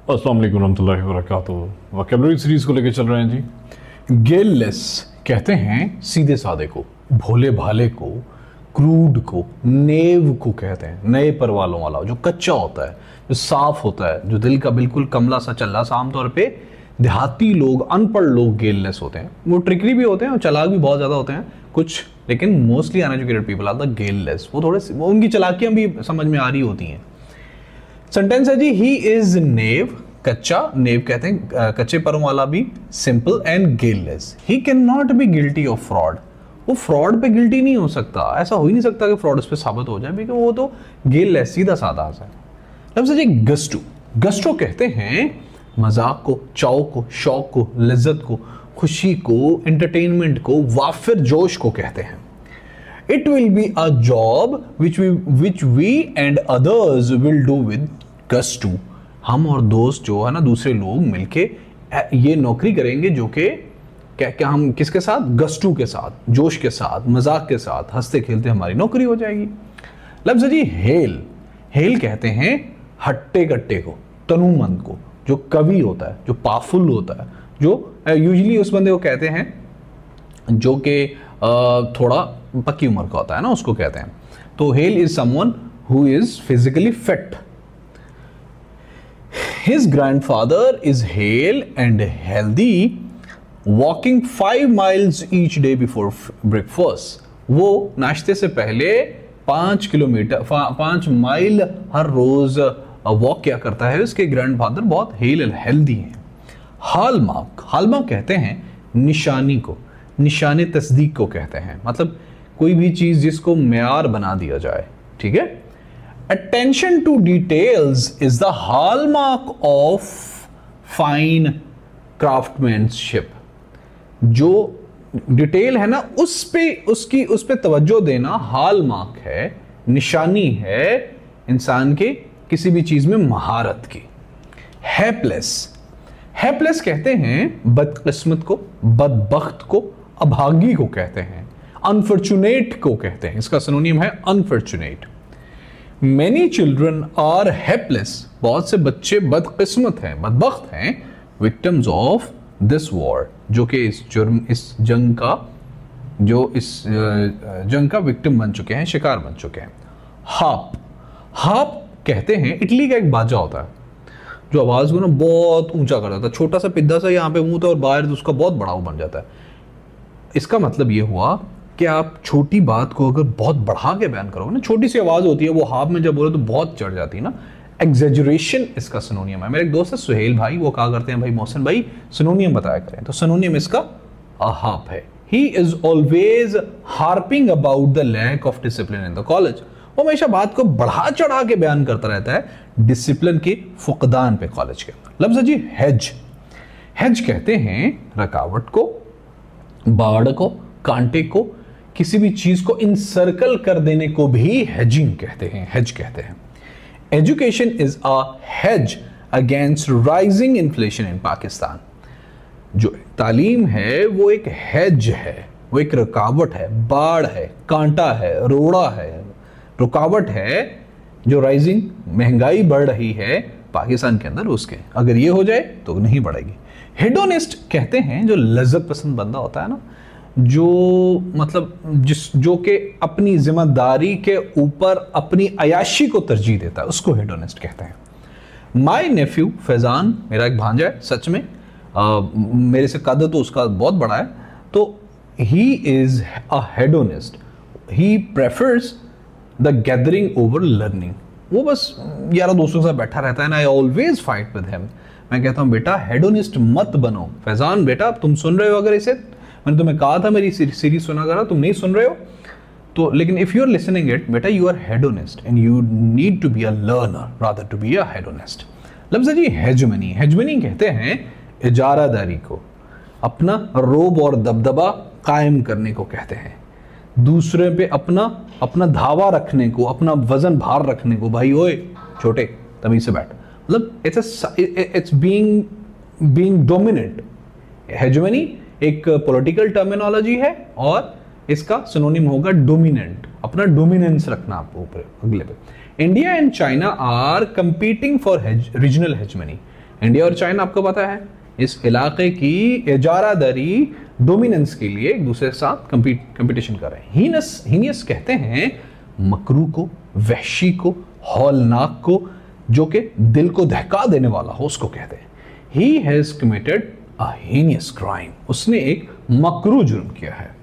अस्सलाम वालेकुम रहमतुल्लाहि व बरकातुहू। वोकैबुलरी सीरीज को लेकर चल रहे हैं जी। गेललेस कहते हैं सीधे साधे को, भोले भाले को, क्रूड को, नेव को कहते हैं, नए पर वालों वाला, जो कच्चा होता है, जो साफ होता है, जो दिल का बिल्कुल कमला सा चल्ला सा। आमतौर पे देहाती लोग, अनपढ़ लोग गेललेस होते हैं। वो ट्रिकरी भी होते हैं और चालाक भी बहुत ज़्यादा होते हैं कुछ, लेकिन mostly uneducated people are the guileless. वो थोड़े, उनकी चालाकियाँ भी समझ में आ रही होती हैं। सेंटेंस है जी, ही इज नेव, कच्चा, नेव कहते हैं कच्चे परों वाला भी, simple and guileless. He can not be guilty of fraud, वो फ्रॉड पे गिल्टी नहीं हो सकता, ऐसा हो ही नहीं सकता कि फ्रॉड उस पर साबित हो जाए, क्योंकि वो तो गेललेस, सीधा साधा है। लफ्ज़ है जी गस्टो। गस्टो कहते हैं मजाक को, चाव को, शौक को, लज्जत को, खुशी को, एंटरटेनमेंट को, वाफिर जोश को कहते हैं। It will be a job which we and others will do with gusto. हम और दोस्त जो है ना, दूसरे लोग मिलके ये नौकरी करेंगे जो कि क्या हम किसके साथ, गस्टू के साथ, जोश के साथ, मजाक के साथ, हंसते खेलते हमारी नौकरी हो जाएगी। लफ्ज़ जी हेल। हेल कहते हैं हट्टे कट्टे को, तनुमंद को, जो कवि होता है, जो पावरफुल होता है, जो यूजुअली उस बंदे को कहते हैं जो कि थोड़ा पक्की उम्र का होता है ना, उसको कहते हैं। तो hell is someone who is physically fit. His grandfather is hello and healthy, walking 5 miles each day before breakfast. वो नाश्ते से पहले 5 माइल हर रोज वॉक किया करता है। उसके ग्रैंडफादर बहुत हेल एंड हेल्दी हैं। हॉलमार्क। हॉलमार्क कहते हैं निशानी को, निशाने तस्दीक को कहते हैं, मतलब कोई भी चीज जिसको मेयार बना दिया जाए, ठीक है। Attention to details is the hallmark of fine craftsmanship. जो डिटेल है ना, उस पे तवज्जो देना हॉलमार्क है, निशानी है इंसान के किसी भी चीज में महारत की। हैपलेस। हैपलेस कहते हैं बदकिस्मत को, बदबख्त को, अभागी को कहते हैं। अनफॉर्चुनेट को कहते हैं, इसका सिनोनिम है unfortunate. Many children are helpless. बहुत से बच्चे बदकिस्मत हैं, बदबख्त हैं। विक्टिम्स ऑफ दिस वॉर, जो कि इस जंग का विक्टिम बन चुके हैं, शिकार बन चुके हैं। हाप। हाप कहते हैं इटली का एक बाजा होता है जो आवाज को ना बहुत ऊंचा कर देता है। छोटा सा पिद्दा सा यहाँ पे मुंह था और बाहर उसका बहुत बड़ा बन जाता है। इसका मतलब ये हुआ कि आप छोटी बात को अगर बहुत बढ़ा के बयान करोगे ना, छोटी सी आवाज होती है, वो हाफ में जब बोले तो बहुत चढ़ जाती है ना। एग्जेजरेशन इसका सिनोनियम है। मेरे एक दोस्त है सुहेल भाई, वो कहा करते हैं भाई मोहसिन भाई सिनोनियम बताया करें, तो सिनोनियम इसका हाफ है। He is always harping about the lack of discipline in the college. वो हमेशा बात को बढ़ा चढ़ा के बयान करता रहता है डिसिप्लिन के फुकदान पे कॉलेज के अंदर। लफ्ज़ जी हेज। हेज कहते हैं रुकावट को, बाड़ को, कांटे को, किसी भी चीज को इनसर्कल कर देने को भी हेजिंग कहते हैं, हेज कहते हैं। Education is a hedge against rising inflation in Pakistan. जो तालीम है वो एक हेज है, वो एक रुकावट है, बाढ़ है, कांटा है, रोड़ा है, रुकावट है जो राइजिंग महंगाई बढ़ रही है पाकिस्तान के अंदर, उसके अगर ये हो जाए तो नहीं बढ़ेगी। हेडोनिस्ट कहते हैं जो लज्जत पसंद बंदा होता है ना, जो मतलब जो कि अपनी जिम्मेदारी के ऊपर अपनी अयाशी को तरजीह देता है, उसको हेडोनिस्ट कहते हैं। माई नेफ्यू फैजान, मेरा एक भांजा है, सच में मेरे से कद तो उसका बहुत बड़ा है, तो he is a hedonist. He prefers the gathering over learning. वो बस यारों दोस्तों के साथ बैठा रहता है ना। I always fight with him. मैं कहता हूँ बेटा हेडोनिस्ट मत बनो। फैजान बेटा तुम सुन रहे हो, अगर इसे मैंने तुम्हें कहा था मेरी सीरीज सुना करा, तुम नहीं सुन रहे हो तो, लेकिन if you are listening it बेटा, you are hedonist and you need to be a learner rather to be a hedonist. लफ्ज़ जी हेजमनी। हेजमनी कहते हैं इजारादारी को, अपना रोब और दबदबा कायम करने को कहते हैं, दूसरे पे अपना धावा रखने को, अपना वजन भार रखने को। भाई ओए छोटे तमीज से बैठ, मतलब इट्स बीइंग डोमिनेंट। हेजमनी एक पॉलिटिकल टर्मिनोलॉजी है और इसका सिनोनिम होगा डोमिनेंट, अपना डोमिनेंस रखना आप ऊपर अगले पे। India and China are competing for regional hegemony. India और चाइना आपको पता है इस इलाके की इजारादारी डोमिनेंस के लिए एक दूसरे के साथ कंपटीशन कर रहे हैं। हीनियस कहते हैं मकरू को, वहशी को, हौलनाक को, जो कि दिल को दहका देने वाला हो उसको कहते हैं। He has committed a heinous crime, उसने एक मकरू जुर्म किया है।